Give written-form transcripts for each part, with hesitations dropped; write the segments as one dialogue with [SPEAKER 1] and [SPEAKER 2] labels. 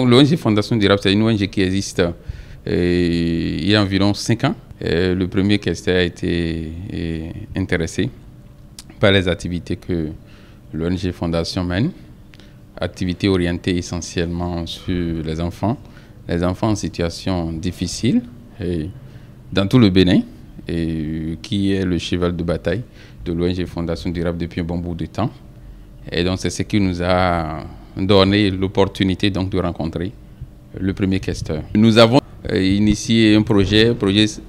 [SPEAKER 1] L'ONG Fondation Durable, c'est une ONG qui existe il y a environ 5 ans. Le premier questeur a été intéressé par les activités que l'ONG Fondation mène, activités orientées essentiellement sur les enfants en situation difficile dans tout le Bénin, qui est le cheval de bataille de l'ONG Fondation Durable depuis un bon bout de temps. Et donc c'est ce qui nous a donné l'opportunité donc de rencontrer le premier questeur. Nous avons initié un projet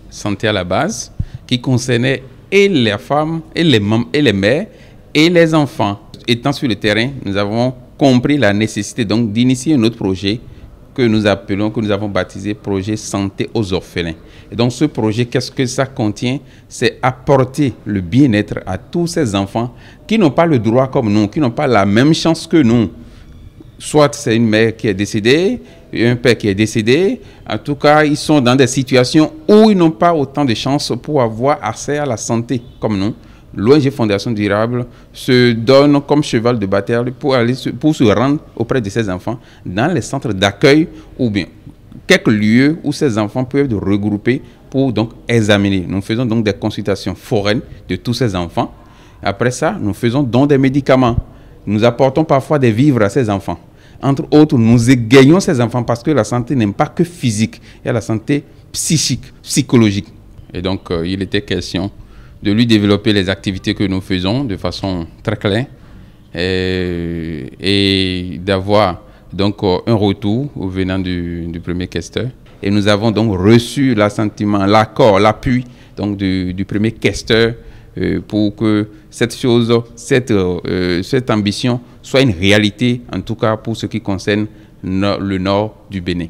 [SPEAKER 1] santé à la base qui concernait et les femmes, et les mères, et les enfants. Étant sur le terrain, nous avons compris la nécessité donc d'initier un autre projet que nous avons baptisé projet santé aux orphelins. Et donc ce projet, qu'est-ce que ça contient? C'est apporter le bien-être à tous ces enfants qui n'ont pas le droit comme nous, qui n'ont pas la même chance que nous. Soit c'est une mère qui est décédée, un père qui est décédé. En tout cas, ils sont dans des situations où ils n'ont pas autant de chances pour avoir accès à la santé comme nous. L'ONG Fondation Durable se donne comme cheval de bataille pour se rendre auprès de ces enfants dans les centres d'accueil ou bien quelques lieux où ces enfants peuvent être regroupés pour donc examiner. Nous faisons donc des consultations foraines de tous ces enfants. Après ça, nous faisons donc des médicaments. Nous apportons parfois des vivres à ces enfants. Entre autres, nous égayons ces enfants parce que la santé n'est pas que physique, il y a la santé psychique, psychologique. Et donc, il était question de lui développer les activités que nous faisons de façon très claire et d'avoir donc un retour venant du premier questeur. Et nous avons donc reçu l'assentiment, l'accord, l'appui donc du premier questeur pour que cette ambition soit une réalité, en tout cas pour ce qui concerne le nord du Bénin.